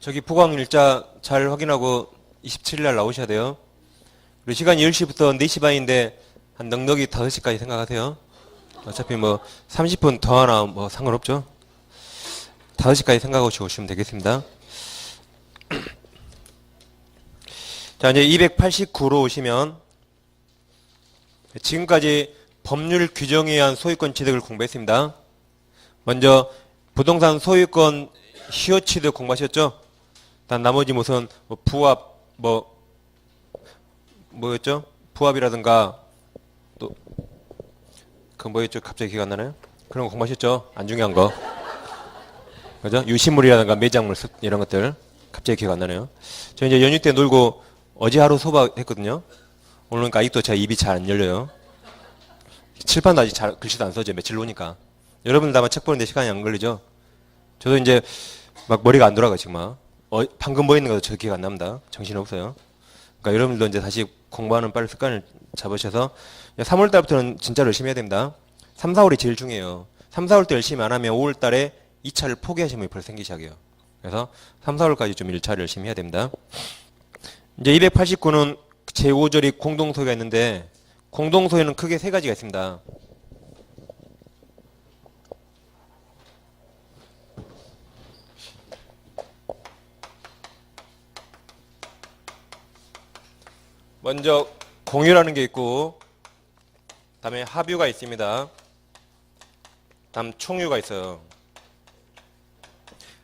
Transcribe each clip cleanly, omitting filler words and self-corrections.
저기 부광 일자 잘 확인하고 27일 날 나오셔야 돼요. 그리고 시간이 10시부터 4시 반인데 한 넉넉히 5시까지 생각하세요. 어차피 뭐 30분 더 하나 뭐 상관없죠. 5시까지 생각하고 오시면 되겠습니다. 자, 이제 289로 오시면 지금까지 법률 규정에 의한 소유권 취득을 공부했습니다. 먼저 부동산 소유권 시효 취득 공부하셨죠? 단 나머지 무슨 뭐 부합 뭐였죠? 부합이라든가 또 그 뭐였죠? 갑자기 기억 안 나나요? 그런 거 공부하셨죠? 안 중요한 거. 그죠? 유실물이라든가 매장물 이런 것들 갑자기 기억 안 나네요. 저 이제 연휴 때 놀고 어제 하루 소박했거든요. 오늘은 아직도 제 입이 잘 안 열려요. 칠판도 아직 잘 글씨도 안 써져 며칠 노니까. 여러분들 아마 책 보는데 시간이 안 걸리죠? 저도 이제 막 머리가 안 돌아가 지금 막. 방금 뭐 있는 것도 저 기억 안 납니다. 정신 없어요. 그러니까 여러분들도 이제 다시 공부하는 빠른 습관을 잡으셔서 3월 달부터는 진짜 열심히 해야 됩니다. 3, 4월이 제일 중요해요. 3, 4월 때 열심히 안 하면 5월 달에 2차를 포기하시면 벌써 생기기 시작해요. 그래서 3, 4월까지 좀 1차를 열심히 해야 됩니다. 이제 289는 제5조리 공동소유가 있는데 공동소유는 크게 세 가지가 있습니다. 먼저 공유라는 게 있고 다음에 합유가 있습니다. 다음 총유가 있어요.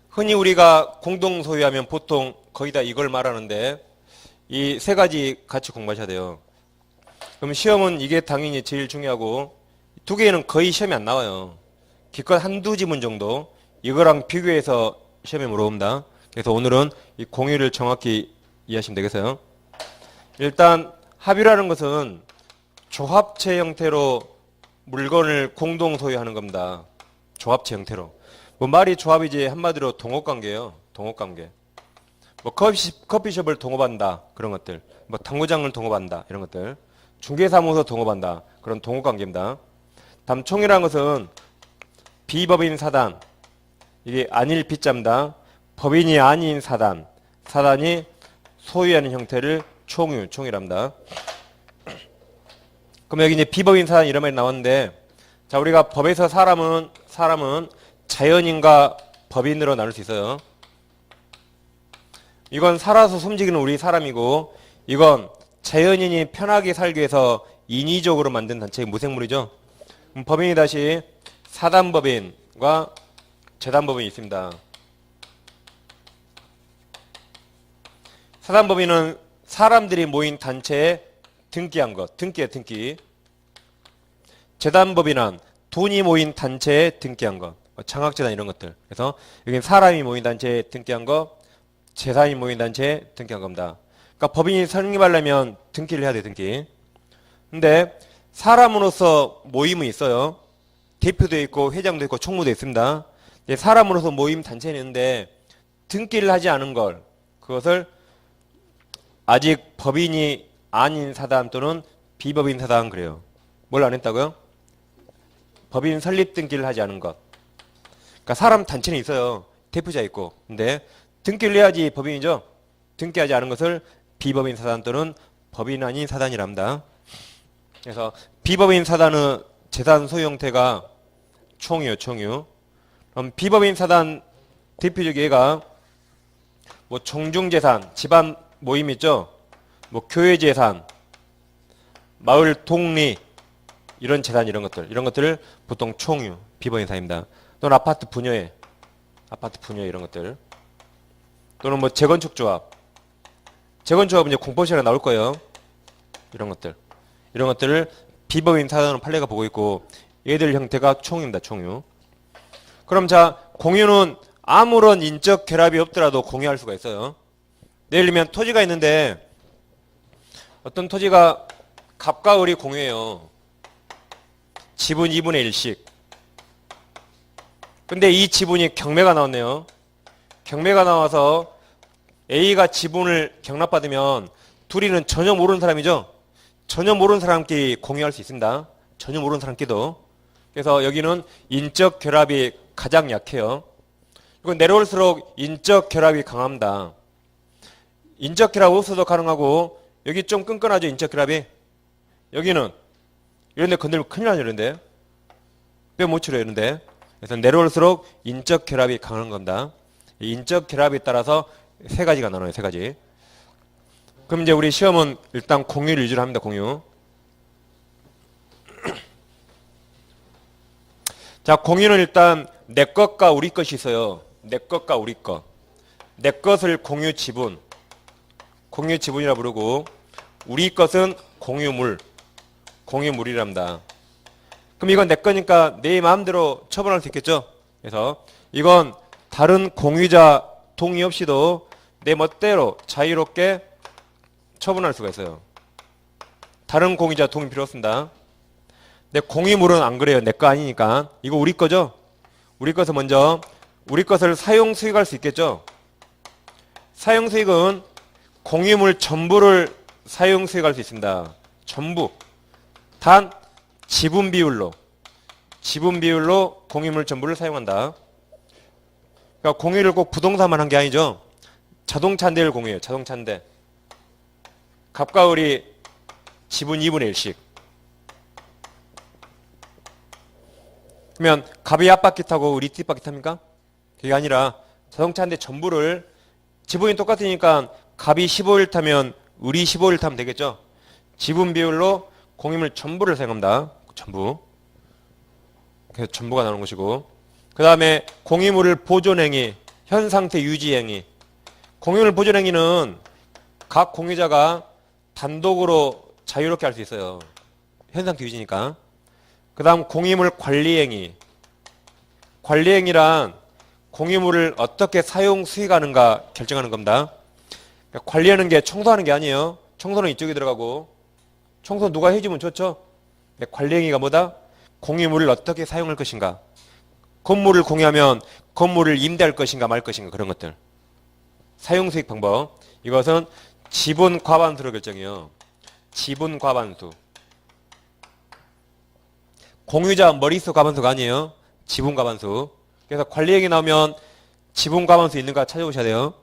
흔히 우리가 공동소유하면 보통 거의 다 이걸 말하는데 이 세 가지 같이 공부하셔야 돼요. 그럼 시험은 이게 당연히 제일 중요하고 두 개는 거의 시험이 안 나와요. 기껏 한두 지문 정도 이거랑 비교해서 시험에 물어봅니다. 그래서 오늘은 이 공유를 정확히 이해하시면 되겠어요. 일단 합유라는 것은 조합체 형태로 물건을 공동 소유하는 겁니다. 조합체 형태로. 뭐 말이 조합이지 한마디로 동업관계예요. 동업관계. 뭐 커피숍을 동업한다. 그런 것들. 뭐 당구장을 동업한다. 이런 것들. 중개사무소 동업한다. 그런 동업관계입니다. 다음 총이라는 것은 비법인 사단. 이게 아닐 비자입니다. 법인이 아닌 사단. 사단이 소유하는 형태를 총이랍니다. 그럼 여기 이제 비법인 사단 이런 말이 나왔는데, 자, 우리가 법에서 사람은 자연인과 법인으로 나눌 수 있어요. 이건 살아서 숨지기는 우리 사람이고, 이건 자연인이 편하게 살기 위해서 인위적으로 만든 단체의 무생물이죠. 법인이 다시 사단법인과 재단법인이 있습니다. 사단법인은 사람들이 모인 단체에 등기한 것, 등기에 등기. 재단법인은 돈이 모인 단체에 등기한 것, 장학재단 이런 것들. 그래서 여기 사람이 모인 단체에 등기한 것, 재산이 모인 단체에 등기한 겁니다. 그러니까 법인이 설립하려면 등기를 해야 돼, 등기. 근데 사람으로서 모임은 있어요. 대표도 있고 회장도 있고 총무도 있습니다. 사람으로서 모임 단체는 있는데 등기를 하지 않은 걸, 그것을 아직 법인이 아닌 사단 또는 비법인 사단 그래요. 뭘 안 했다고요? 법인 설립 등기를 하지 않은 것. 그러니까 사람 단체는 있어요. 대표자 있고. 근데 등기를 해야지 법인이죠. 등기하지 않은 것을 비법인 사단 또는 법인 아닌 사단이랍니다. 그래서 비법인 사단의 재산 소유 형태가 총유요, 총유. 그럼 비법인 사단 대표적 예가 뭐 종중재산, 집안 모임 있죠? 뭐 교회재산, 마을 독리, 이런 재산 이런 것들을 보통 총유, 비법인 사입니다. 또는 아파트 분여회 이런 것들. 또는 뭐 재건축조합은 이제 공포시간에 나올 거예요. 이런 것들을 비법인 사단으로 판례가 보고 있고 얘들 형태가 총유입니다. 총유. 그럼 자, 공유는 아무런 인적 결합이 없더라도 공유할 수가 있어요. 예를 들면 토지가 있는데 어떤 토지가 갑과 을이 공유해요. 지분 2분의 1씩. 근데 이 지분이 경매가 나왔네요. 경매가 나와서 A가 지분을 경납받으면 둘이는 전혀 모르는 사람이죠. 전혀 모르는 사람끼리 공유할 수 있습니다. 전혀 모르는 사람끼리도. 그래서 여기는 인적 결합이 가장 약해요. 이건 내려올수록 인적 결합이 강합니다. 인적 결합 없어도 가능하고 여기 좀 끈끈하죠. 인적 결합이. 여기는 이런 데 건들면 큰일 나죠. 이런데. 뼈 못 치러요. 이런데. 그래서 내려올수록 인적 결합이 강한 겁니다. 이 인적 결합에 따라서 세 가지가 나눠요. 세 가지. 그럼 이제 우리 시험은 일단 공유를 위주로 합니다. 공유. 자, 공유는 일단 내 것과 우리 것이 있어요. 내 것과 우리 것. 내 것을 공유 지분. 공유 지분이라 부르고 우리 것은 공유물. 공유물이랍니다. 그럼 이건 내 거니까 내 마음대로 처분할 수 있겠죠? 그래서 이건 다른 공유자 동의 없이도 내 멋대로 자유롭게 처분할 수가 있어요. 다른 공유자 동의 필요 없습니다. 내 공유물은 안 그래요. 내 거 아니니까. 이거 우리 거죠? 우리 것은 먼저 우리 것을 사용 수익할 수 있겠죠? 사용 수익은 공유물 전부를 사용 수익할 수 있습니다. 전부. 단 지분 비율로 공유물 전부를 사용한다. 그러니까 공유를 꼭 부동산만 한 게 아니죠. 자동차 한 대를 공유해요. 자동차 한 대. 갑과 을이 지분 2분의 1씩. 그러면 갑이 앞바퀴 타고 을이 뒷바퀴 탑니까? 그게 아니라 자동차 한 대 전부를 지분이 똑같으니까 갑이 15일 타면 을이 15일 타면 되겠죠? 지분 비율로 공유물 전부를 사용합니다. 전부. 그래서 전부가 나오는 것이고. 그 다음에 공유물을 보존행위, 현 상태 유지행위. 공유물 보존행위는 각 공유자가 단독으로 자유롭게 할 수 있어요. 현 상태 유지니까. 그 다음 공유물 관리행위. 관리행위란 공유물을 어떻게 사용 수익하는가 결정하는 겁니다. 그러니까 관리하는 게 청소하는 게 아니에요. 청소는 이쪽에 들어가고 청소 누가 해주면 좋죠. 근데 관리행위가 뭐다? 공유물을 어떻게 사용할 것인가. 건물을 공유하면 건물을 임대할 것인가 말 것인가 그런 것들. 사용 수익 방법. 이것은 지분 과반수로 결정해요. 지분 과반수. 공유자 머릿수 과반수가 아니에요. 지분 과반수. 그래서 관리행위 나오면 지분 과반수 있는가 찾아보셔야 돼요.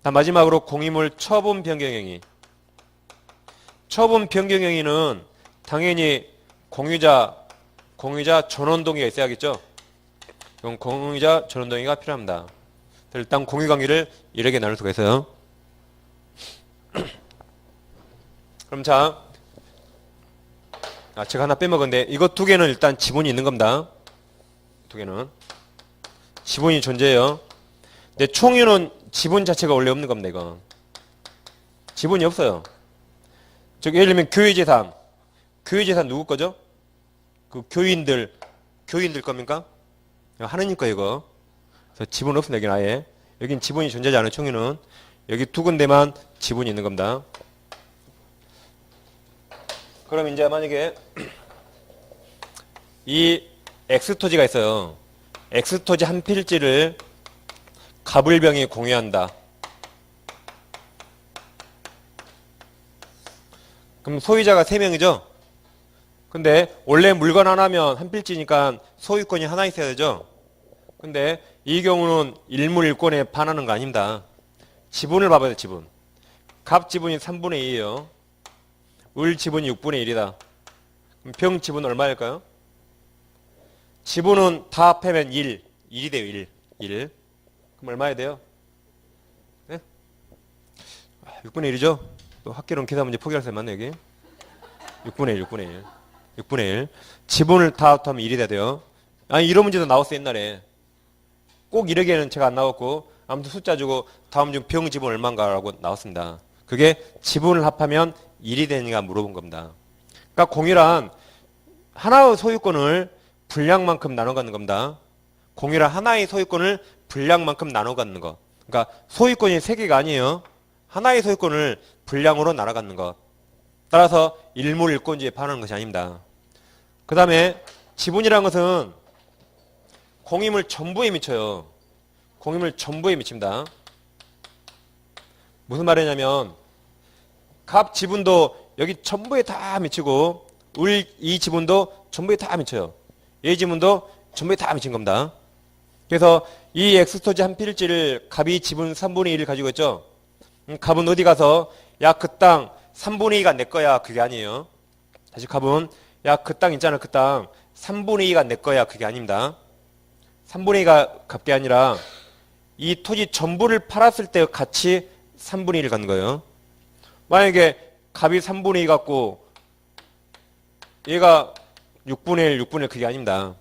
다음 마지막으로 공유물 처분 변경행위. 처분 변경행위는 당연히 공유자 전원 동의가 있어야겠죠. 그럼 공유자 전원 동의가 필요합니다. 일단 공유 관계를 이렇게 나눌 수가 있어요. 그럼 자, 제가 하나 빼먹었는데 이거 두 개는 일단 지분이 있는 겁니다. 두 개는 지분이 존재해요. 근데 총유는 지분 자체가 원래 없는 겁니다. 이거 지분이 없어요. 즉 예를 들면 교유재산 누구 거죠? 그 교인들 겁니까? 하느님 거 이거. 그래서 지분 없습니다. 여기는 아예. 여긴 지분이 존재하지 않은 총유는 여기 두 군데만 지분이 있는 겁니다. 그럼 이제 만약에 이 X토지가 있어요. X토지 한 필지를 갑을병이 공유한다. 그럼 소유자가 3명이죠? 근데 원래 물건 하나면 한 필지니까 소유권이 하나 있어야 되죠? 근데 이 경우는 일물일권에 반하는 거 아닙니다. 지분을 봐봐요. 지분. 갑 지분이 3분의 2예요. 을 지분이 6분의 1이다. 그럼 병 지분 얼마일까요? 지분은 다 합하면 1이 돼요. 1. 그럼 얼마야 돼요? 네? 6분의 1이죠? 또 학계론 계산 문제 포기할 사람 맞네 여기. 6분의 1. 지분을 다 합하면 1이 돼요. 아니 이런 문제도 나왔어요 옛날에. 꼭 이러기에는 제가 안 나왔고 아무튼 숫자 주고 다음 중 병 지분 얼마인가라고 나왔습니다. 그게 지분을 합하면 1이 되니까 물어본 겁니다. 그러니까 공유란 하나의 소유권을 분량만큼 나눠 갖는 겁니다. 공유란 하나의 소유권을 분량만큼 나눠 갖는 것. 그러니까 소유권이 3개가 아니에요. 하나의 소유권을 분량으로 나눠 갖는 것. 따라서 일물일권주의에 반하는 것이 아닙니다. 그 다음에 지분이라는 것은 공유물 전부에 미쳐요. 공유물 전부에 미칩니다. 무슨 말이냐면 갑 지분도 여기 전부에 다 미치고 이 지분도 전부에 다 미쳐요. 얘 지분도 전부에 다 미친 겁니다. 그래서 이 엑스토지 한 필지를 갑이 지분 3분의 1을 가지고 있죠. 갑은 어디 가서 야 그 땅 3분의 2가 내 거야 그게 아니에요. 다시 갑은 야 그 땅 있잖아 그 땅 3분의 2가 내 거야 그게 아닙니다. 3분의 2가 값게 아니라 이 토지 전부를 팔았을 때 같이 3분의 1을 갖는 거예요. 만약에 갑이 3분의 2 갖고 얘가 6분의 1, 6분의 1 그게 아닙니다.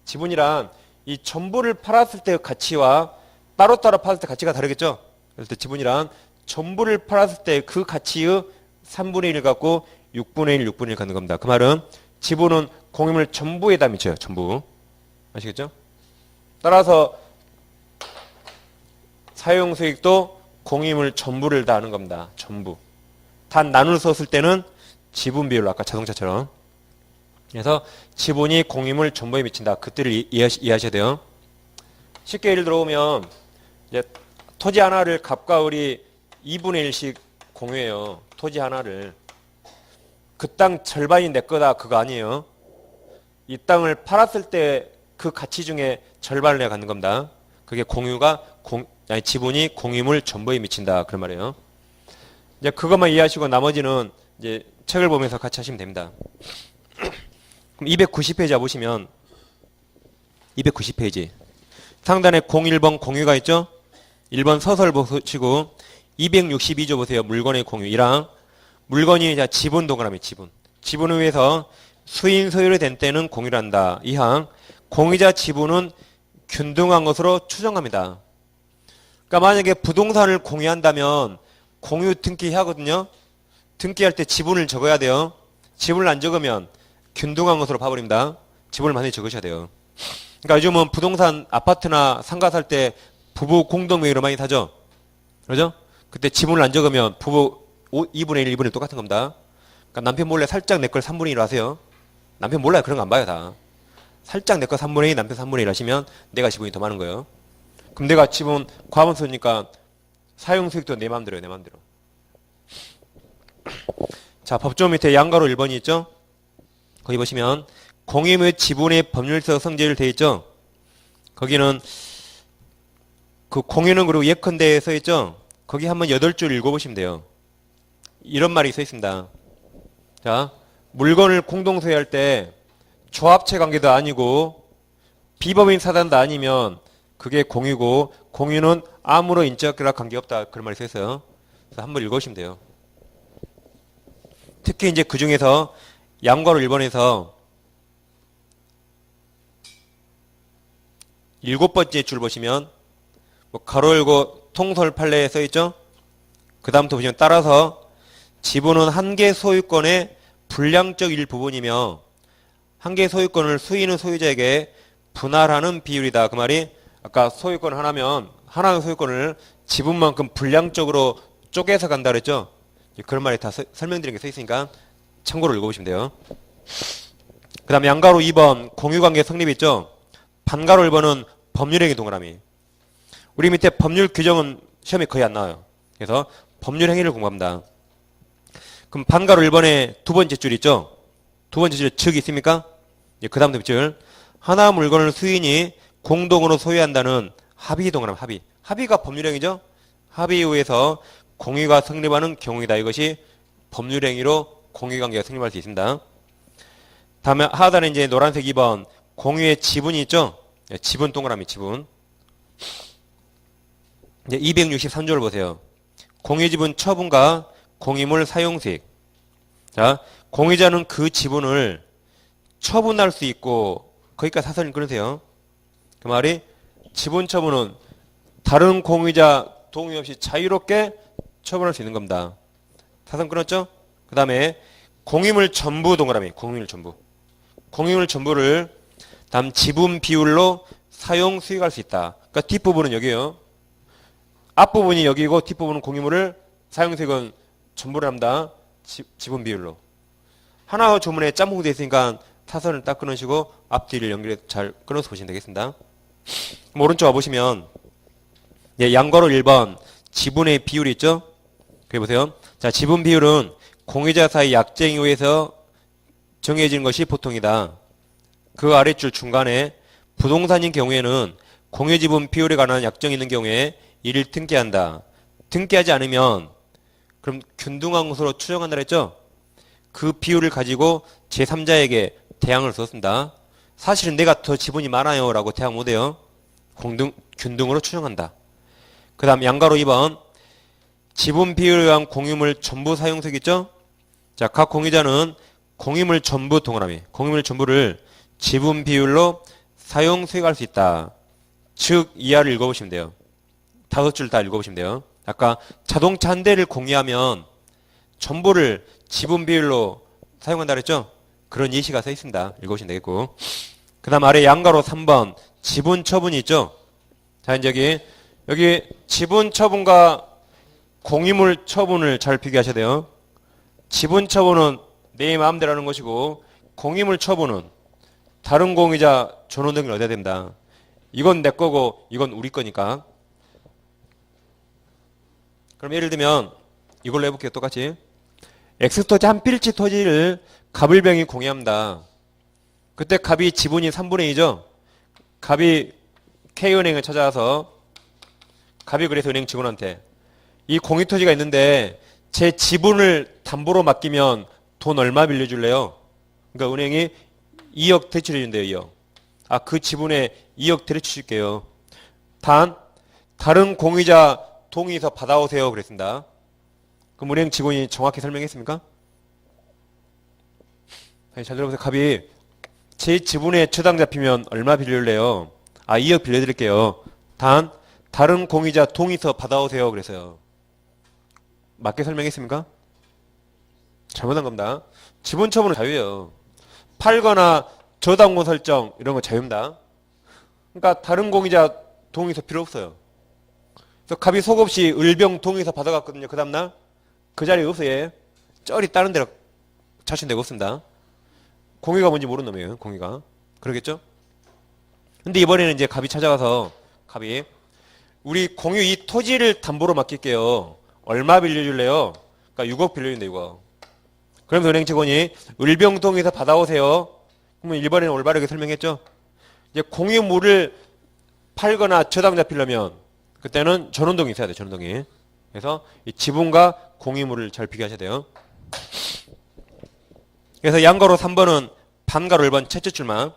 지분이란 이 전부를 팔았을 때 가치와 따로따로 팔았을 때 가치가 다르겠죠. 그래서 지분이란 전부를 팔았을 때 그 가치의 3분의 1을 갖고 6분의 1, 6분의 1 갖는 겁니다. 그 말은 지분은 공유물 전부에다 미쳐요. 전부. 아시겠죠? 따라서 사용수익도 공유물 전부를 다 하는 겁니다. 전부. 단 나눌 썼을 때는 지분 비율로 아까 자동차처럼. 그래서 지분이 공유물 전부에 미친다. 그때를 이해하셔야 돼요. 쉽게 예를 들어보면 이제 토지 하나를 갑과 을이 2분의 1씩 공유해요. 토지 하나를. 그 땅 절반이 내 거다 그거 아니에요. 이 땅을 팔았을 때 그 가치 중에 절반을 내가 갖는 겁니다. 그게 지분이 공유물 전부에 미친다 그런 말이에요. 이제 그것만 이해하시고 나머지는 이제 책을 보면서 같이 하시면 됩니다. 그럼 290페이지 보시면 290페이지 상단에 01번 공유가 있죠. 1번 서설 보시고 262조 보세요. 물건의 공유 1항 물건이 지분 동그라미 지분을 위해서 수인 소유로 된 때는 공유를 한다. 2항 공유자 지분은 균등한 것으로 추정합니다. 그러니까 만약에 부동산을 공유한다면 공유 등기해야 하거든요. 등기할 때 지분을 적어야 돼요. 지분을 안 적으면 균등한 것으로 봐버립니다. 지분을 많이 적으셔야 돼요. 그러니까 요즘은 부동산 아파트나 상가 살 때 부부 공동명의로 많이 사죠. 그러죠? 그때 지분을 안 적으면 부부 2분의 1, 2분의 1 똑같은 겁니다. 그러니까 남편 몰래 살짝 내 걸 3분의 1로 하세요. 남편 몰라요. 그런 거 안 봐요 다. 살짝 내 거 3분의 2, 남편 3분의 1 하시면 내가 지분이 더 많은 거예요. 그럼 내가 지분 과분 쓰니까 사용 수익도 내 마음대로예요. 내 마음대로. 자, 법조 밑에 양가로 1번이 있죠. 거기 보시면 공유의 지분의 법률적 성질을 돼 있죠. 거기는 그 공유는 그리고 예컨대에 써 있죠. 거기 한번 8줄 읽어보시면 돼요. 이런 말이 써 있습니다. 자, 물건을 공동 소유할 때 조합체 관계도 아니고 비법인 사단도 아니면 그게 공유고 공유는 아무런 인적 결합 관계없다. 그런 말이 써 있어요. 그래서 한번 읽어보시면 돼요. 특히 이제 그 중에서 양괄호 1번에서 7번째 줄 보시면 뭐 가로 열고 통설 판례에 써 있죠. 그 다음부터 보시면 따라서 지분은 한 개 소유권의 불량적 일부분이며 한 개 소유권을 수인은 소유자에게 분할하는 비율이다. 그 말이 아까 소유권 하나면 하나의 소유권을 지분만큼 불량적으로 쪼개서 간다 그랬죠. 그런 말이 다 설명드린 게 써 있으니까 참고로 읽어보시면 돼요. 그 다음에 양가로 2번 공유관계 성립 있죠. 반가로 1번은 법률행위 동그라미. 우리 밑에 법률 규정은 시험에 거의 안 나와요. 그래서 법률행위를 공부합니다. 그럼 반가로 1번에 두 번째 줄 있죠. 두 번째 줄 즉이 있습니까? 그 다음 줄 하나 물건을 수인이 공동으로 소유한다는 합의 동그라미 합의. 합의가 법률행위죠. 합의에 의해서 공유가 성립하는 경우이다. 이것이 법률행위로 공유관계가 성립할 수 있습니다. 다음에 하단에 이제 노란색 2번 공유의 지분이 있죠. 지분 동그라미 지분. 이제 263조를 보세요. 공유지분 처분과 공유물 사용수익. 자, 공유자는 그 지분을 처분할 수 있고 거기까지 사설을 끊으세요. 그 말이 지분 처분은 다른 공유자 동의 없이 자유롭게 처분할 수 있는 겁니다. 사선 끊었죠? 그 다음에 공유물 전부 동그라미 공유물 전부. 공유물 전부를 다음 지분 비율로 사용 수익할 수 있다. 그러니까 뒷부분은 여기에요. 앞부분이 여기고 뒷부분은 공유물을 사용 수익은 전부를 합니다. 지분 비율로. 하나 조문에 짬뽕되어 있으니까 타선을 딱 끊으시고 앞뒤를 연결해 잘 끊어서 보시면 되겠습니다. 그럼 오른쪽 와보시면 양괄호 1번 지분의 비율이 있죠. 여기 보세요. 자, 지분 비율은 공유자 사이 약정에 의해서 정해지는 것이 보통이다. 그 아랫줄 중간에 부동산인 경우에는 공유지분 비율에 관한 약정이 있는 경우에 이를 등기한다. 등기하지 않으면 그럼 균등한 것으로 추정한다 했죠? 그 비율을 가지고 제3자에게 대항을 썼습니다. 사실은 내가 더 지분이 많아요 라고 대항 못해요. 균등으로 추정한다. 그 다음 양가로 2번 지분 비율에 의한 공유물 전부 사용석 있죠? 자, 각 공유자는 공유물 전부 동그라미 공유물 전부를 지분 비율로 사용 수익할 수 있다. 즉 이하를 읽어보시면 돼요. 5줄 다 읽어보시면 돼요. 아까 자동차 한 대를 공유하면 전부를 지분 비율로 사용한다 그랬죠? 그런 예시가 써 있습니다. 읽어보시면 되겠고. 그 다음 아래 양가로 3번 지분 처분이 있죠? 자, 이제 여기 지분 처분과 공유물 처분을 잘 비교하셔야 돼요. 지분 처분은 내 마음대로 하는 것이고 공유물 처분은 다른 공유자 전원 등을 얻어야 된다. 이건 내 거고 이건 우리 거니까. 그럼 예를 들면 이걸로 해볼게요. 똑같이. X토지 한 필지 토지를 갑을병이 공유합니다. 그때 갑이 지분이 3분의 2죠. 갑이 K은행을 찾아와서 갑이 그래서 은행 직원한테 이 공유토지가 있는데 제 지분을 담보로 맡기면 돈 얼마 빌려줄래요? 그러니까 은행이 2억 대출해 준대요. 2억. 아, 그 지분에 2억 대출 줄게요. 단 다른 공유자 동의서 받아오세요 그랬습니다. 그럼 은행 직원이 정확히 설명했습니까? 잘 들어보세요. 갑이 제 지분에 처당 잡히면 얼마 빌려줄래요? 아, 2억 빌려드릴게요. 단 다른 공유자 동의서 받아오세요 그래서요. 맞게 설명했습니까? 잘못한 겁니다. 지분 처분은 자유예요. 팔거나 저당권 설정 이런 거 자유입니다. 그러니까 다른 공유자 동의서 필요 없어요. 그래서 갑이 속없이 을병 동의서 받아갔거든요. 그 다음날 그 자리에 없어요. 쩌리 다른 데로 자신되고 없습니다. 공유가 뭔지 모르는 놈이에요. 공유가. 그러겠죠? 근데 이번에는 이제 갑이 찾아가서 갑이 우리 공유 이 토지를 담보로 맡길게요. 얼마 빌려줄래요? 그러니까 6억 빌려준다 6억. 그러면서 은행 직원이 을병동에서 받아오세요. 그러면 이번에는 올바르게 설명했죠. 이제 공유물을 팔거나 저당 잡히려면 그때는 전원동이 있어야 돼요. 전원동이. 그래서 이 지분과 공유물을 잘 비교하셔야 돼요. 그래서 양가로 3번은 반가로 1번 첫째 줄만.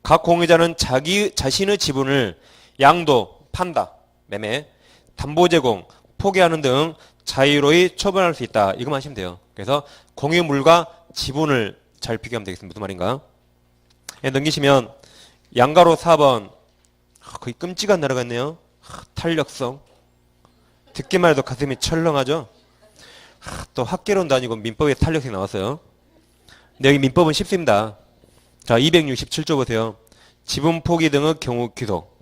각 공유자는 자신의 지분을 양도, 판다, 매매, 담보 제공, 포기하는 등 자유로이 처분할 수 있다. 이거만 하시면 돼요. 그래서 공유물과 지분을 잘 비교하면 되겠습니다. 무슨 말인가? 예, 넘기시면 양가로 4번 거의 끔찍한 나라가 있네요. 탄력성. 듣기만 해도 가슴이 철렁하죠? 또 학개론도 아니고 민법에 탄력성이 나왔어요. 근데 여기 민법은 쉽습니다. 자, 267조 보세요. 지분 포기 등의 경우 귀속.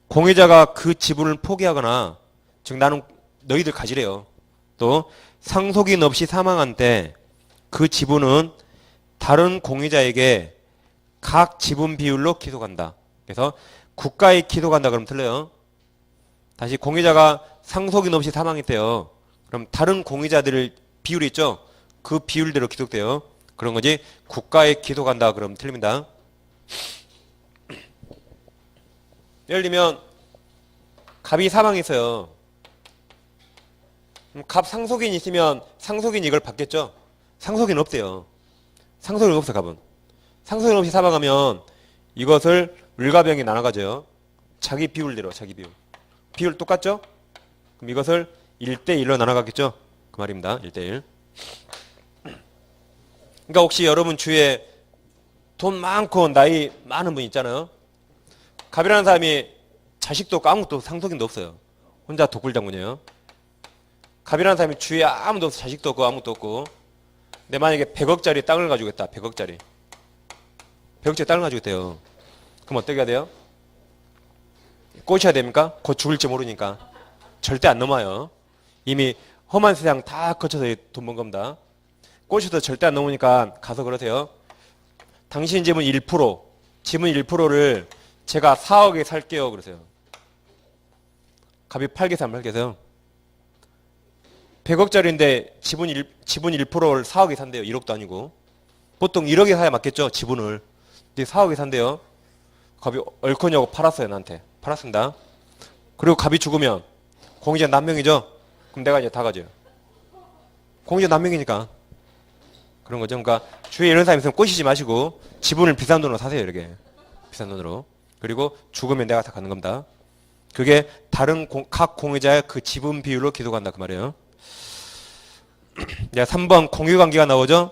공유자가 그 지분을 포기하거나 즉 나는 너희들 가지래요. 또 상속인 없이 사망한 때 그 지분은 다른 공유자에게 각 지분 비율로 기속한다. 그래서 국가에 기속한다 그러면 틀려요. 다시 공유자가 상속인 없이 사망했대요. 그럼 다른 공유자들의 비율이 있죠. 그 비율대로 기속돼요. 그런 거지 국가에 기속한다 그러면 틀립니다. 예를 들면 갑이 사망했어요. 갑 상속인 있으면 상속인 이걸 받겠죠. 상속인 없대요. 상속인 없어 갑은. 상속인 없이 사망하면 이것을 을과 병이 나눠가져요. 자기 비율대로 자기 비율. 비율 똑같죠? 그럼 이것을 1대1로 나눠가겠죠? 그 말입니다. 1대1. 그러니까 혹시 여러분 주위에 돈 많고 나이 많은 분 있잖아요. 갑이라는 사람이 자식도 없고 아무것도 상속인도 없어요. 혼자 독불장군이에요. 갑이라는 사람이 주위에 아무도 없어. 자식도 없고 아무것도 없고. 근데 만약에 100억짜리 땅을 가지고 있다. 100억짜리. 100억짜리 땅을 가지고 있대요. 그럼 어떻게 해야 돼요? 꼬셔야 됩니까? 곧 죽을지 모르니까. 절대 안 넘어요. 이미 험한 세상 다 거쳐서 돈 번 겁니다. 꼬셔도 절대 안 넘으니까 가서 그러세요. 당신 지분 1%, 지분 1%를 제가 4억에 살게요. 그러세요. 갑이 팔겠어요? 안 팔겠어요? 100억짜리인데 지분 1%를 4억에 산대요. 1억도 아니고. 보통 1억에 사야 맞겠죠? 지분을. 근데 4억에 산대요. 갑이 얼커냐고 팔았어요. 나한테. 팔았습니다. 그리고 갑이 죽으면 공유자 남명이죠. 그럼 내가 이제 다 가져요. 공유자 남명이니까 그런 거죠. 그러니까 주위에 이런 사람이 있으면 꼬시지 마시고 지분을 비싼 돈으로 사세요. 이렇게 비싼 돈으로. 그리고 죽으면 내가 다 갖는 겁니다. 그게 다른 각 공유자의 그 지분 비율로 기록한다 그 말이에요. 이제 3번 공유관계가 나오죠.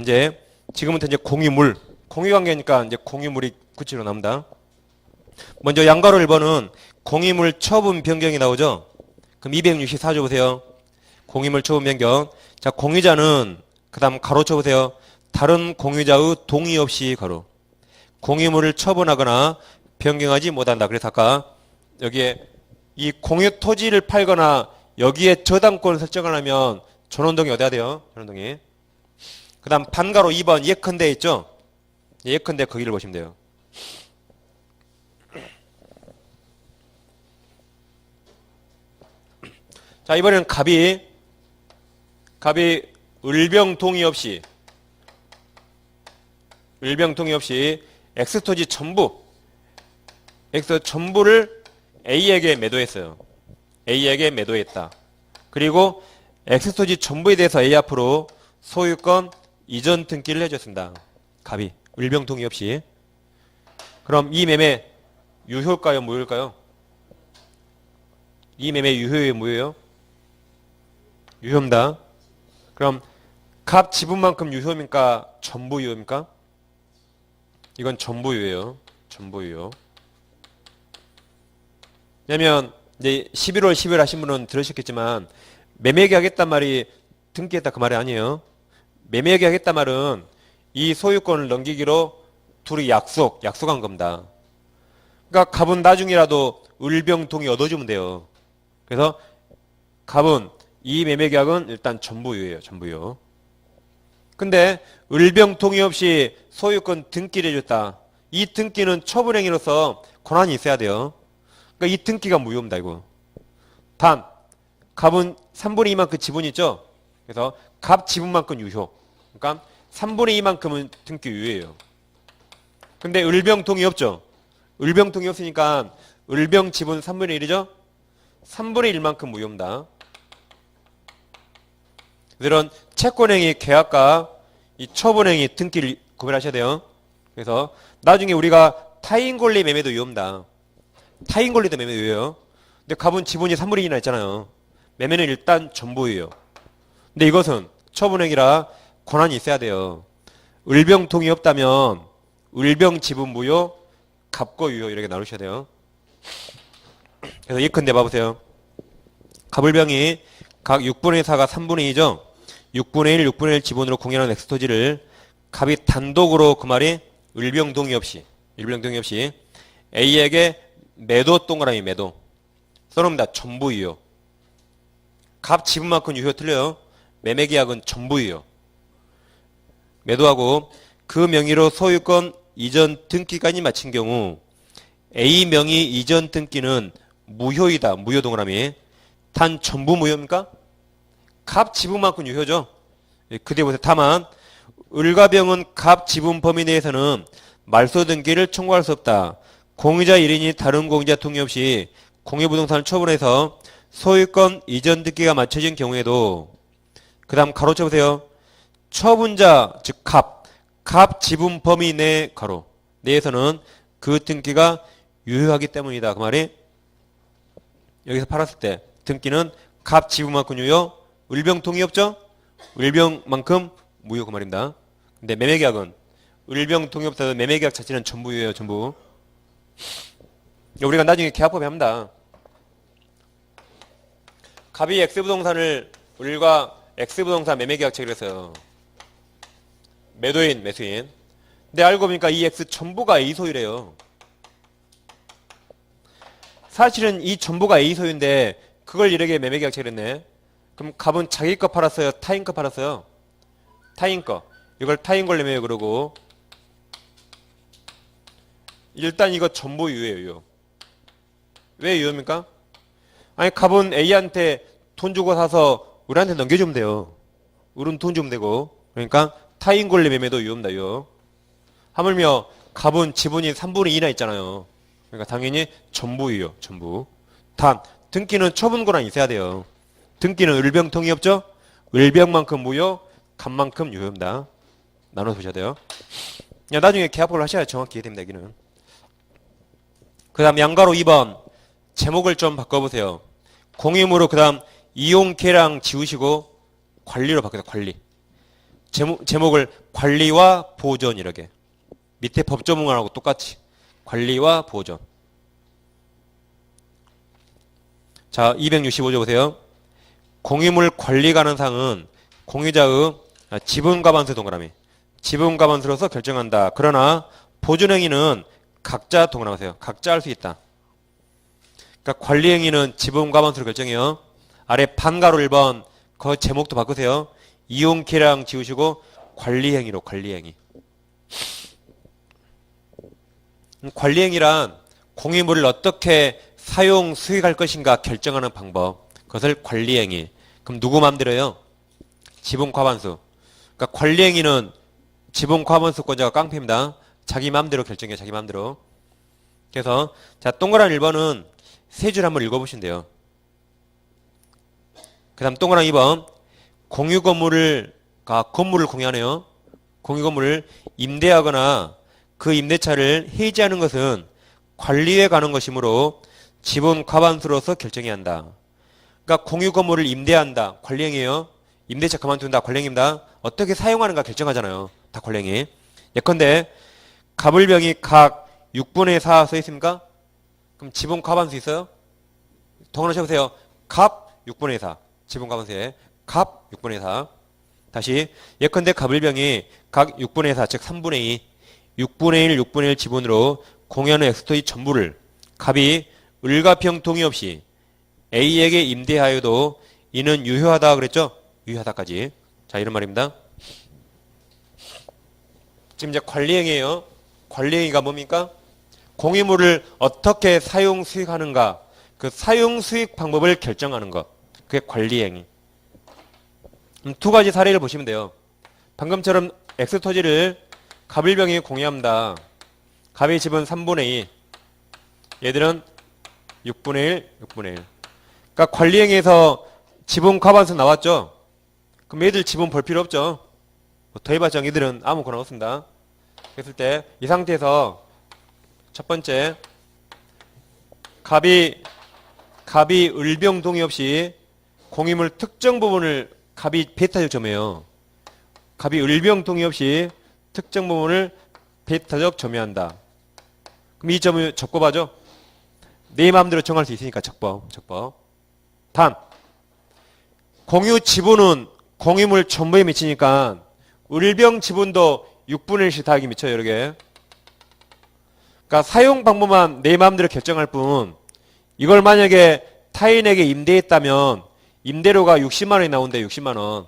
이제 지금부터 이제 공유물, 공유관계니까 이제 공유물이 구체로 나옵니다. 먼저 양가로 1번은 공유물 처분 변경이 나오죠. 그럼 264조 보세요. 공유물 처분 변경. 자, 공유자는 그 다음 가로 쳐보세요. 다른 공유자의 동의 없이 가로. 공유물을 처분하거나 변경하지 못한다. 그래서 아까 여기에 이 공유 토지를 팔거나 여기에 저당권을 설정을 하면 전원동이 어디야 돼요? 전원동이. 그 다음 반가로 2번 예컨대 있죠? 예컨대 거기를 보시면 돼요. 자, 이번에는 갑이 을병 동의 없이 X토지 전부를 A에게 매도했어요. A에게 매도했다. 그리고 X토지 전부에 대해서 A 앞으로 소유권 이전 등기를 해줬습니다. 갑이 을병 동의 없이. 그럼 이 매매 유효일까요? 무효일까요? 이 매매 유효예요? 무효예요? 유효입니다. 그럼 갑 지분만큼 유효입니까? 전부 유효입니까? 이건 전부 유효예요. 전부 유효. 왜냐면 이제 11월 10일 하신 분은 들으셨겠지만 매매계 하겠단 말이 등기했다 그 말이 아니에요. 매매계 하겠단 말은 이 소유권을 넘기기로 둘이 약속한 겁니다. 그러니까 갑은 나중이라도 을병 동의 얻어주면 돼요. 그래서 갑은 이 매매계약은 일단 전부유예요. 전부유. 근데 을병 동의 없이 소유권 등기를 해줬다. 이 등기는 처분행위로서 권한이 있어야 돼요. 그러니까 이 등기가 무효입니다. 이거. 단 갑은 3분의 2만큼 지분이 있죠. 그래서 갑 지분만큼 유효. 그러니까 3분의 2만큼은 등기 유효예요. 근데 을병 동의 없죠. 을병 동의 없으니까 을병 지분 3분의 1이죠. 3분의 1만큼 무효입니다. 이런 채권행위 계약과 이 처분행위 등기를 구별하셔야 돼요. 그래서 나중에 우리가 타인권리 매매도 위험합니다. 타인권리도 매매 유효해요. 근데 갑은 지분이 3분의 2나 있잖아요. 매매는 일단 전부예요. 근데 이것은 처분행위라 권한이 있어야 돼요. 을병 동의 없다면 을병 지분 무효, 갑고 유효 이렇게 나누셔야 돼요. 그래서 예컨대 봐보세요. 갑을병이 각 6분의 4가 3분의 2죠. 6분의 1, 6분의 1 지분으로 공유하는 X토지를 갑이 단독으로 그 말이 을병 동의 없이 A에게 매도 동그라미 매도 써놓습니다. 전부 유효. 갑 지분만큼 유효 틀려요. 매매계약은 전부 유효. 매도하고 그 명의로 소유권 이전 등기까지 마친 경우 A 명의 이전 등기는 무효이다. 무효 동그라미. 단 전부 무효입니까? 갑 지분만큼 유효죠. 그대 보세요. 다만 을과 병은 갑 지분 범위 내에서는 말소 등기를 청구할 수 없다. 공유자 1인이 다른 공유자 동의 없이 공유부동산을 처분해서 소유권 이전 등기가 맞춰진 경우에도 그 다음 가로 쳐보세요. 처분자 즉 갑 지분 범위 내 가로 내에서는 그 등기가 유효하기 때문이다. 그 말이 여기서 팔았을 때 등기는 갑 지분만큼 유효, 을병 동의 없죠? 을병만큼 무효 그 말입니다. 근데 매매계약은 을병 동의 없어도 매매계약 자체는 전부 유효예요. 전부. 우리가 나중에 계약법에 합니다. 갑이 X부동산을 을과 X부동산 매매계약 체결 했어요. 매도인, 매수인. 근데 알고 보니까 이 X 전부가 A 소유래요. 사실은 이 전부가 A 소유인데 그걸 이렇게 매매계약 체결했네. 그럼 갑은 자기 거 팔았어요? 타인 거 팔았어요? 타인 거. 이걸 타인 걸 매매요 그러고 일단 이거 전부 유효예요. 유효. 왜 유효입니까? 아니 갑은 A한테 돈 주고 사서 우리한테 넘겨주면 돼요. 우리는 돈 주면 되고. 그러니까 타인 권리 매매도 유효입니다. 유효. 하물며 갑은 지분이 3분의 2나 있잖아요. 그러니까 당연히 전부유효. 전부. 단 등기는 처분권한 있어야 돼요. 등기는 을병통이 없죠? 을병만큼 무효, 간만큼 유효입니다. 나눠서 보셔야 돼요. 나중에 계약법을 하셔야 정확히 이해됩니다. 여기는. 그 다음 양가로 2번 제목을 좀 바꿔보세요. 공임으로 그 다음 이용계량 지우시고 관리로 바꾸세요. 관리. 제목을 관리와 보존 이렇게. 밑에 법조문하고 똑같이 관리와 보존. 자 265조 보세요. 공유물 관리 가능상은 공유자의 지분과반수 동그라미. 지분과반수로서 결정한다. 그러나 보존행위는 각자 동그라미세요. 각자 할 수 있다. 그러니까 관리행위는 지분과반수로 결정해요. 아래 반가로 1번 그 제목도 바꾸세요. 이용계량 지우시고 관리행위로 관리행위. 관리행위란 공유물을 어떻게 사용, 수익할 것인가 결정하는 방법. 그것을 관리행위. 그럼 누구 맘대로요? 지분과반수. 그러니까 관리행위는 지분과반수권자가 깡패입니다. 자기 맘대로 결정해요. 자기 맘대로. 그래서 자 동그란 1번은 세 줄 한번 읽어보시면 돼요. 그 다음 동그란 2번 공유 건물을 공유하네요. 공유 건물을 임대하거나 그 임대차를 해지하는 것은 관리에 관한 것이므로 지분 과반수로서 결정해야 한다. 그러니까 공유 건물을 임대한다. 관리행위예요. 임대차 그만둔다. 관리행위입니다. 어떻게 사용하는가 결정하잖아요. 다 관리행위. 예컨대 갑을병이 각 6분의 4 써 있습니까? 그럼 지분 과반수 있어요? 동그라미 쳐보세요. 갑 6분의 4. 지분 과반수에 갑 6분의 4. 다시 예컨대 갑을병이 각 6분의 4, 즉 3분의 2, 6분의 1, 6분의 1 지분으로 공유하는 엑스토의 전부를 갑이 을과평 동의 없이 A에게 임대하여도 이는 유효하다 그랬죠? 유효하다까지. 자 이런 말입니다. 지금 이제 관리행위예요. 관리행위가 뭡니까? 공유물을 어떻게 사용 수익하는가 그 사용 수익 방법을 결정하는 것. 그게 관리행위. 두 가지 사례를 보시면 돼요. 방금처럼 엑스토지를 갑을병이 공유합니다. 갑의 집은 3분의 2. 얘들은 6분의 1, 6분의 1. 그러니까 관리행위에서 지분 과반수 나왔죠? 그럼 얘들 지분 볼 필요 없죠? 더해봤자 얘들은 아무거나 없습니다. 그랬을 때 이 상태에서 첫 번째 갑이 을병 동의 없이 공유물 특정 부분을 갑이 배타적 점해요. 갑이 을병 동의 없이 특정 부분을 배타적 점유한다. 그럼 이 점을 적법하죠? 내 마음대로 정할 수 있으니까 적법. 단 공유 지분은 공유물 전부에 미치니까 을병 지분도 6분의 1씩 다 여기 미쳐요. 이렇게. 그러니까 사용 방법만 내 마음대로 결정할 뿐 이걸 만약에 타인에게 임대했다면 임대료가 60만 원이 나온대. 60만 원.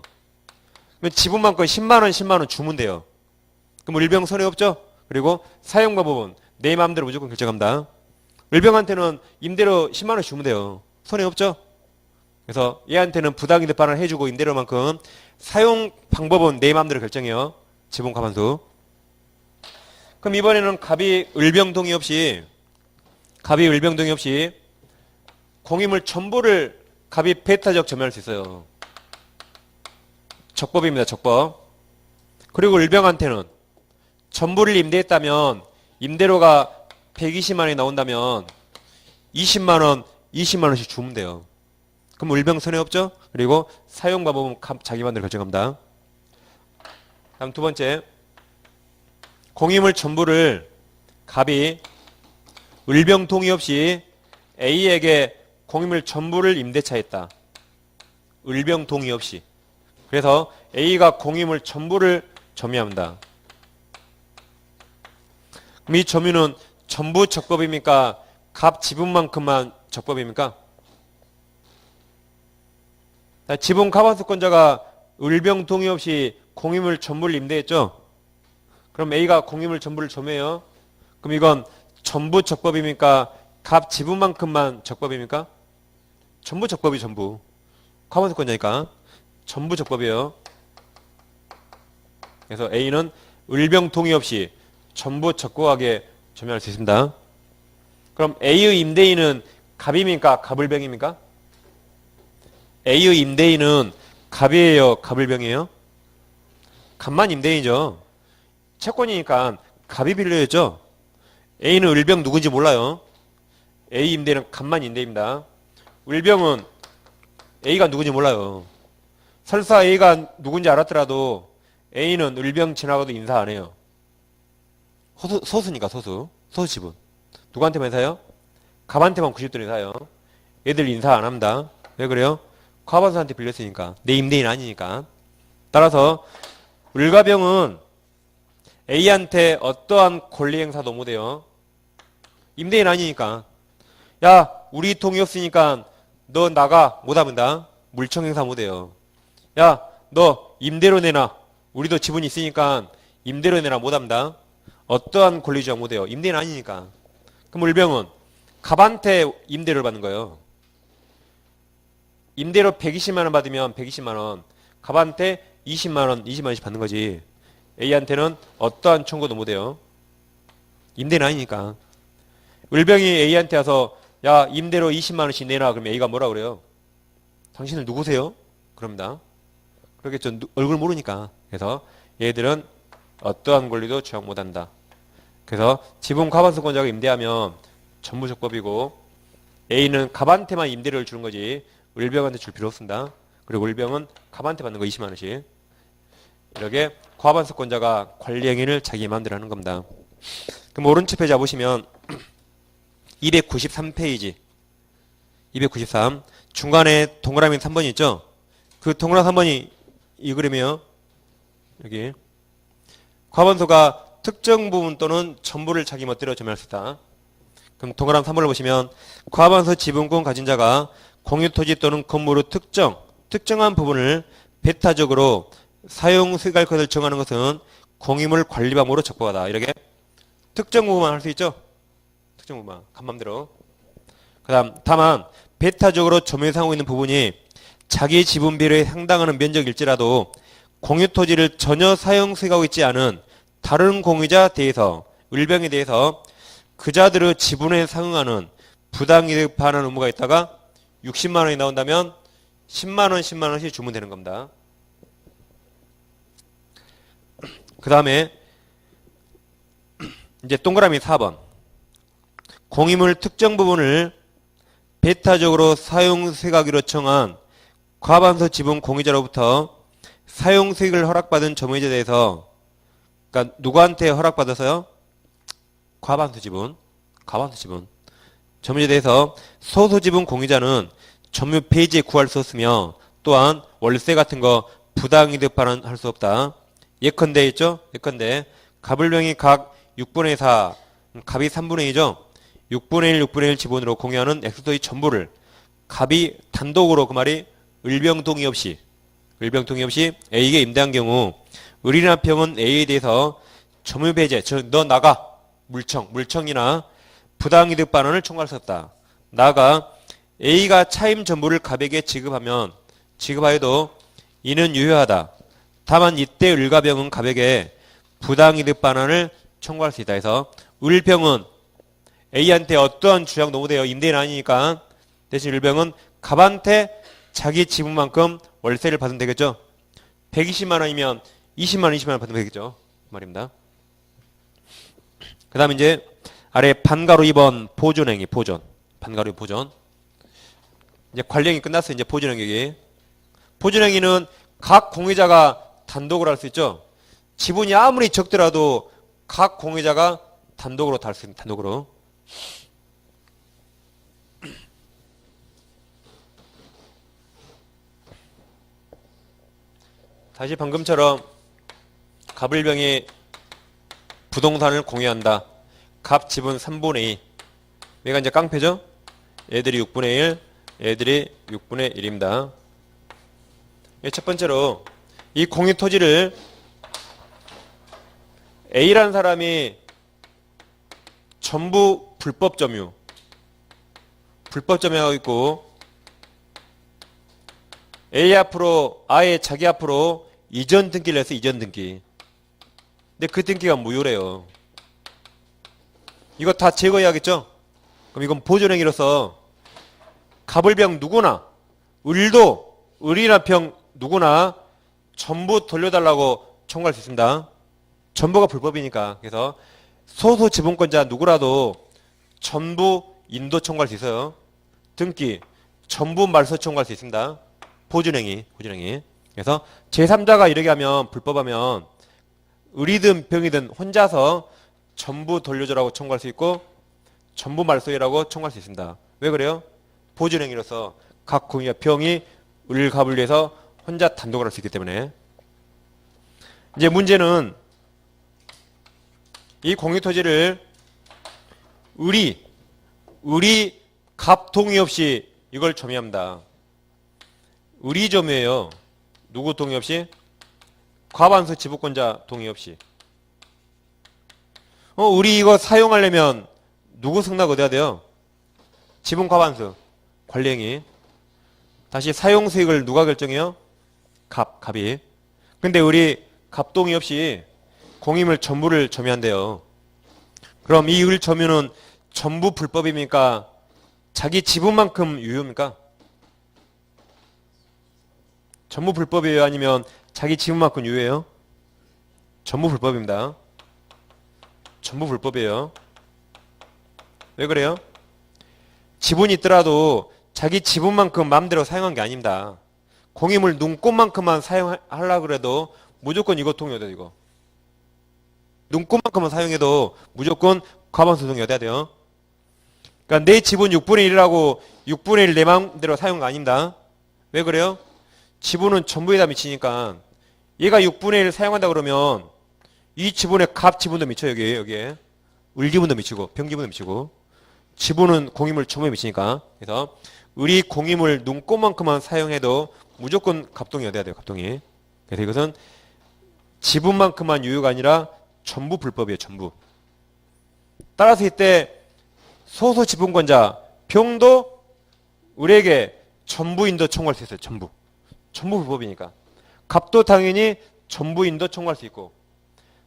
그러면 지분만큼 10만 원, 10만 원 주면 돼요. 그럼 을병 손해 없죠? 그리고 사용 방법은 내 마음대로 무조건 결정합니다. 을병한테는 임대료 10만 원 주면 돼요. 손해 없죠? 그래서 얘한테는 부당이득 반환을 해주고 임대료만큼 사용 방법은 내 마음대로 결정해요. 지분 과반수. 그럼 이번에는 갑이 을병 동의 없이 공유물 전부를 갑이 배타적 점유할 수 있어요. 적법입니다. 적법. 그리고 을병한테는 전부를 임대했다면 임대료가 120만 원이 나온다면 20만 원씩 주면 돼요. 그럼 을병 손해 없죠? 그리고 사용 방법은 자기 마음대로 결정합니다. 다음 두 번째. 공유물 전부를 갑이 을병 동의 없이 A에게 공유물 전부를 임대차했다. 을병 동의 없이. 그래서 A가 공유물 전부를 점유합니다. 그럼 이 점유는 전부 적법입니까? 갑 지분만큼만 적법입니까? 지분 과반수권자가 을병 동의 없이 공유물 전부를 임대했죠? 그럼 A가 공유물 전부를 점유해요. 그럼 이건 전부 적법입니까? 갑 지분만큼만 적법입니까? 전부 적법이 전부. 과반수권자니까 전부 적법이에요. 그래서 A는 을병 동의 없이 전부 적법하게 점유할 수 있습니다. 그럼 A의 임대인은 갑입니까? 갑을병입니까? A의 임대인은 갑이에요? 갑을병이에요? 갑만 임대인이죠. 채권이니까 갑이 빌려야죠. A는 을병 누군지 몰라요. A 임대인은 갑만 임대입니다. 을병은 A가 누군지 몰라요. 설사 A가 누군지 알았더라도 A는 을병 지나가도 인사 안 해요. 소수니까 소수 지분. 누구한테만 인사해요? 갑한테만 90돈 인사해요. 얘들 인사 안 합니다. 왜 그래요? 과반수한테 빌렸으니까. 내 임대인 아니니까. 따라서 을과병은 A한테 어떠한 권리 행사도 못해요. 임대인 아니니까. 야, 우리 통이 없으니까 너 나가 못합니다. 물청 행사 못해요. 야, 너 임대료 내놔. 우리도 지분이 있으니까 임대료 내놔 못합니다. 어떠한 권리 주장 못해요. 임대인 아니니까. 그럼 을병은 갑한테 임대료를 받는 거예요. 임대료 120만 원 받으면 120만 원, 갑한테 20만 원씩 받는 거지. A한테는 어떠한 청구도 못해요. 임대는 아니니까. 을병이 A한테 와서 야, 임대료 20만 원씩 내놔. 그러면 A가 뭐라 그래요? 당신은 누구세요? 그럽니다. 그러겠죠. 얼굴 모르니까. 그래서 얘들은 어떠한 권리도 주장 못한다. 그래서 지분 과반수권자가 임대하면 전무적법이고 A는 갑한테만 임대료를 주는 거지 을병한테 줄 필요 없습니다. 그리고 을병은 갑한테 받는 거 20만 원씩. 이렇게 과반수권자가 권리행위를 자기 마음대로 하는 겁니다. 그럼 오른쪽 페이지 보시면 293페이지 293 중간에 동그라미 3번이 있죠. 그 동그라미 3번이 이 그림이에요. 여기 과반수가 특정 부분 또는 전부를 자기 멋대로 점유할 수 있다. 그럼 동그라미 3번을 보시면 과반수 지분권 가진 자가 공유토지 또는 건물의 특정한 부분을 배타적으로 사용 수익할 것을 정하는 것은 공유물 관리방법으로 적법하다. 이렇게 특정 부분만 할 수 있죠. 특정 부분만 간맘대로. 그다음 다만 배타적으로 점유상하고 있는 부분이 자기 지분 비율에 상당하는 면적일지라도 공유토지를 전혀 사용 수익하고 있지 않은 다른 공유자 대해서 을병에 대해서 그자들의 지분에 상응하는 부당이득 반환 의무가 있다가 60만 원이 나온다면 10만 원씩 주면 되는 겁니다. 그 다음에 이제 동그라미 4번 공유물 특정 부분을 배타적으로 사용 수익하기로 청한 과반수 지분 공유자로부터 사용 수익을 허락받은 점유자에 대해서 그러니까 누구한테 허락받아서요? 과반수 지분 점유자에 대해서 소수 지분 공유자는 점유 폐지에 구할 수 없으며 또한 월세 같은 거 부당이득 반환할 수 없다. 예컨대 있죠? 예컨대 갑을병이 각 6분의 4 갑이 3분의 2죠? 6분의 1 지분으로 공유하는 엑소의 전부를 갑이 단독으로 그 말이 을병 동의 없이 A에게 임대한 경우 을이나 병은 A에 대해서 점유 폐지 너 나가 물청이나 부당이득 반환을 청구할 수 없다. 나아가 A가 차임 전부를 갑에게 지급하여도 이는 유효하다. 다만 이때 을과병은 갑에게 부당이득 반환을 청구할 수 있다 해서 을병은 A한테 어떠한 주장도 못해요. 임대인 아니니까. 대신 을병은 갑한테 자기 지분만큼 월세를 받으면 되겠죠. 120만 원이면 20만 원 받으면 되겠죠. 그 말입니다. 그 다음에 이제 아래 반가로 2번 보존행위 반가로 보존. 이제 관리행위 끝났어요. 이제 보존행위. 보존행위는 각 공유자가 단독으로 할 수 있죠. 지분이 아무리 적더라도 각 공유자가 단독으로 다 할 수 있는 단독으로. 다시 방금처럼 갑을병이 부동산을 공유한다. 갑 지분 3분의 2. 얘가 이제 깡패죠? 얘들이 6분의 1, 얘들이 6분의 1입니다. 첫 번째로 이 공유 토지를 A라는 사람이 전부 불법 점유하고 있고 A 앞으로 아예 자기 앞으로 이전 등기를 해서 이전 등기. 근데 그 등기가 무효래요. 이거 다 제거해야겠죠? 그럼 이건 보존행위로서 갑을병 누구나 을도 을이나 병 누구나 전부 돌려달라고 청구할 수 있습니다. 전부가 불법이니까. 그래서 소수 지분권자 누구라도 전부 인도 청구할 수 있어요. 등기 전부 말소 청구할 수 있습니다. 보존행위. 그래서 제3자가 이렇게 하면 불법하면 을이든 병이든 혼자서 전부 돌려줘라고 청구할 수 있고 전부 말소해라고 청구할 수 있습니다. 왜 그래요? 보존행위로서 각 공유와 병이 을 갑을 위해서 혼자 단독을 할 수 있기 때문에. 이제 문제는 이 공유토지를 을이 갑 동의 없이 이걸 점유합니다. 을이 점유해요. 누구 동의 없이? 과반수 지분권자 동의 없이. 을이 이거 사용하려면 누구 승낙 얻어야 돼요? 지분 과반수 관리행위. 다시 사용 수익을 누가 결정해요? 갑이. 근데 을이 갑 동의 없이 공임을 전부를 점유한대요. 그럼 이 을 점유는 전부 불법입니까? 자기 지분만큼 유효입니까? 전부 불법이에요? 아니면 자기 지분만큼 유효해요? 전부 불법입니다. 전부 불법이에요. 왜 그래요? 지분이 있더라도 자기 지분만큼 마음대로 사용한 게 아닙니다. 공임을 눈꽃만큼만 사용하려고 그래도 무조건 이거 동의해야 돼요. 이거. 눈꽃만큼만 사용해도 무조건 과반수 동의해야 돼요. 그러니까 내 지분 6분의 1이라고 6분의 1 내 마음대로 사용한 거 아닙니다. 왜 그래요? 지분은 전부에다 미치니까 얘가 6분의 1 사용한다 그러면 이 지분의 갑 지분도 미쳐요. 여기에 을 지분도 미치고 병 지분도 미치고 지분은 공임을 전부에 미치니까. 그래서 을이 공임을 눈꽃만큼만 사용해도 무조건 갑동이 얻어야 돼요. 갑동이. 그래서 이것은 지분만큼만 유효가 아니라 전부 불법이에요. 전부. 따라서 이때 소수 지분권자 병도 을에게 전부 인도 청구할 수 있어요. 전부 불법이니까. 갑도 당연히 전부 인도 청구할 수 있고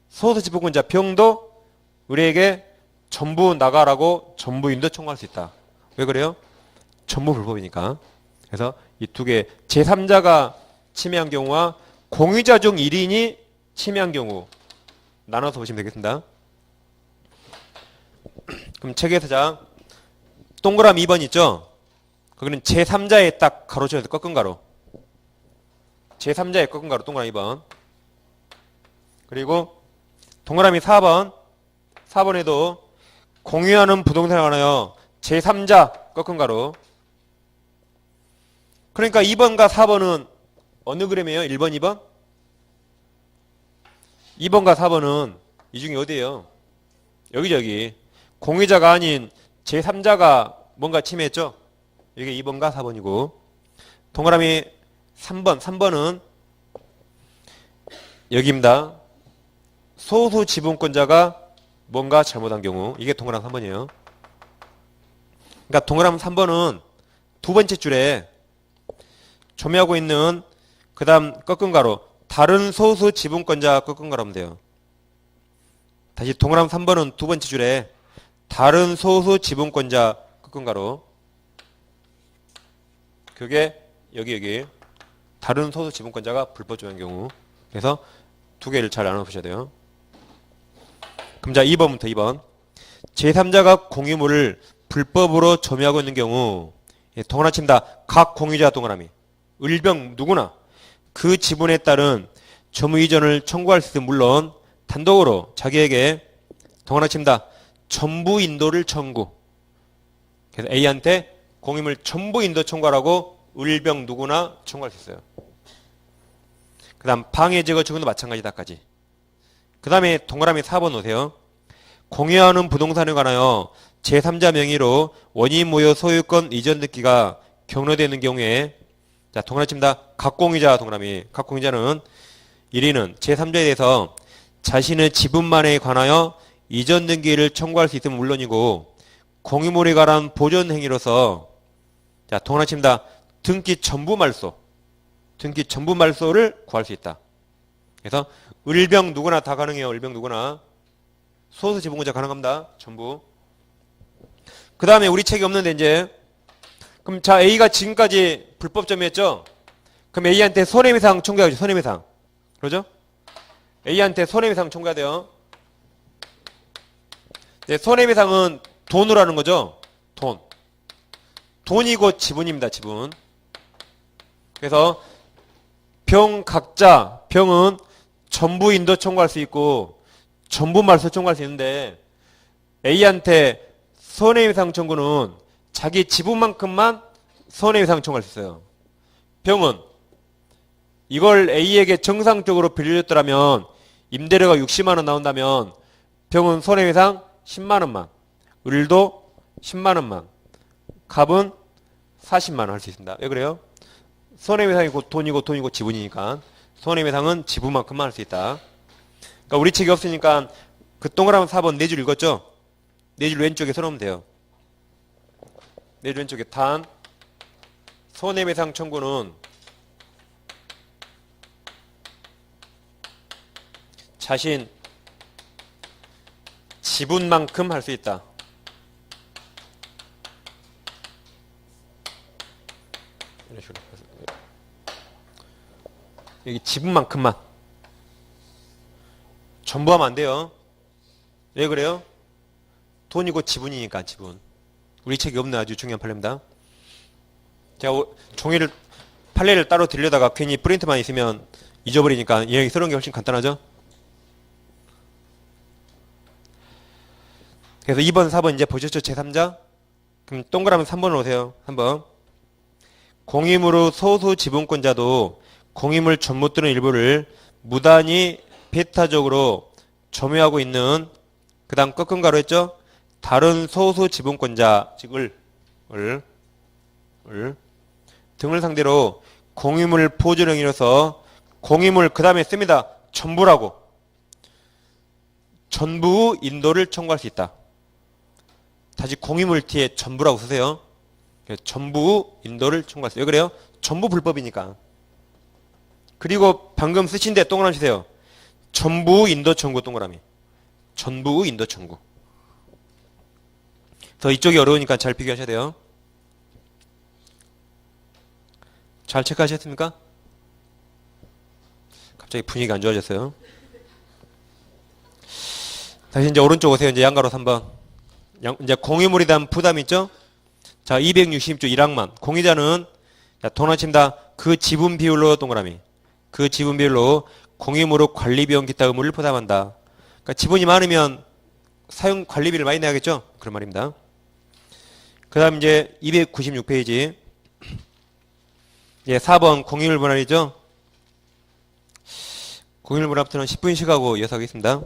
소수 지분권자 병도 을에게 전부 나가라고 전부 인도 청구할 수 있다. 왜 그래요? 전부 불법이니까. 그래서 이 두 개 제3자가 침해한 경우와 공유자 중 1인이 침해한 경우 나눠서 보시면 되겠습니다. 그럼 책에서 자 동그라미 2번 있죠? 거기는 제3자에 딱 가로쳐서 꺾은 가로. 제3자의 꺾은 가로 동그라미 2번. 그리고 동그라미 4번. 4번에도 공유하는 부동산을 관하여 제3자 꺾은 가로. 그러니까 2번과 4번은 어느 그림이에요? 1번, 2번? 2번과 4번은 이 중에 어디예요? 여기. 공유자가 아닌 제3자가 뭔가 침해했죠? 이게 2번과 4번이고 동그라미 3번은 여기입니다. 소수 지분권자가 뭔가 잘못한 경우. 이게 동그라미 3번이에요. 그러니까 동그라미 3번은 두 번째 줄에 점유하고 있는 그 다음 꺾은 가로 다른 소수 지분권자 꺾은 가로 하면 돼요. 다시 동그라미 3번은 두 번째 줄에 다른 소수 지분권자 꺾은 가로. 그게 여기 다른 소수 지분권자가 불법 점유한 경우. 그래서 두 개를 잘 나눠보셔야 돼요. 그럼 자 2번부터 2번. 제3자가 공유물을 불법으로 점유하고 있는 경우 동그라미 칩니다. 각 공유자 동그라미 을병 누구나 그 지분에 따른 점유 이전을 청구할 수 있으면 물론 단독으로 자기에게 동그라미 칩니다. 전부 인도를 청구. 그래서 A한테 공임을 전부 인도 청구하라고 을병 누구나 청구할 수 있어요. 그 다음 방해 제거 청구도 마찬가지다까지. 그 다음에 동그라미 4번 오세요. 공유하는 부동산에 관하여 제3자 명의로 원인 무효 소유권 이전 등기가 경로되는 경우에 자 동그라미 칩니다. 각공유자 동그라미. 각공유자는 1위는 제3자에 대해서 자신의 지분만에 관하여 이전 등기를 청구할 수 있으면 물론이고 공유물에 관한 보존 행위로서 자 동그라미 칩니다. 등기 전부 말소를 구할 수 있다. 그래서 을병 누구나 다 가능해요. 을병 누구나. 소수 지분권자 가능합니다. 전부. 그 다음에 우리 책이 없는데 이제 그럼 자 A가 지금까지 불법점이었죠? 그럼 A한테 손해배상 청구해야죠. 손해배상. 그러죠? A한테 손해배상 청구해야 돼요. 네, 손해배상은 돈으로 하는 거죠. 돈. 돈이고 지분입니다. 지분. 그래서 병 각자 병은 전부 인도 청구할 수 있고 전부 말소 청구할 수 있는데 A한테 손해배상 청구는 자기 지분만큼만 손해배상 청구할 수 있어요. 병은 이걸 A에게 정상적으로 빌려줬더라면 임대료가 60만 원 나온다면 병은 손해배상 10만 원만, 을도 10만 원만, 갑은 40만 원 할 수 있습니다. 왜 그래요? 손해배상이 돈이고 지분이니까 손해배상은 지분만큼만 할 수 있다. 그러니까 우리 책이 없으니까 그 동그라미 4번 4줄 읽었죠? 4줄 왼쪽에 써놓으면 돼요. 4줄 왼쪽에 단 손해배상 청구는 자신 지분만큼 할 수 있다. 이런 식으로. 여기 지분만큼만. 전부 하면 안 돼요. 왜 그래요? 돈이고 지분이니까 지분. 우리 책이 없는 아주 중요한 판례입니다. 제가 종이를 판례를 따로 들려다가 괜히 프린트만 있으면 잊어버리니까 여기 쓰는 게 훨씬 간단하죠? 그래서 2번, 4번 이제 보셨죠? 제3자? 그럼 동그라미 3번으로 오세요. 3번. 공임으로 소수 지분권자도 공임을 전못 들은 일부를 무단히 배타적으로 점유하고 있는 그 다음 꺾은가로 했죠? 다른 소수 지분권자 즉 을 등을 상대로 공임을 보존을 이뤄서 공임을 그 다음에 씁니다. 전부라고. 전부 인도를 청구할 수 있다. 다시 공임을 뒤에 전부라고 쓰세요. 전부 인도를 청구할 수 있어요. 왜 그래요? 전부 불법이니까. 그리고 방금 쓰신 데 동그라미 치세요. 전부 인도 청구 동그라미. 전부 인도 청구. 더 이쪽이 어려우니까 잘 비교하셔야 돼요. 잘 체크하셨습니까? 갑자기 분위기가 안 좋아졌어요. 다시 이제 오른쪽 오세요. 이제 양가로 3번. 이제 공유물에 대한 부담이 있죠? 자, 260조 1항만. 공유자는 돈 아침다. 그 지분 비율로 동그라미. 그 지분 비율로 공유물의 관리비용 기타 의무를 부담한다. 그러니까 지분이 많으면 사용 관리비를 많이 내야겠죠? 그런 말입니다. 그 다음 이제 296페이지. 예, 4번 공유물 분할이죠? 공유물 분할부터는 10분 쉬가고 이어서 하겠습니다.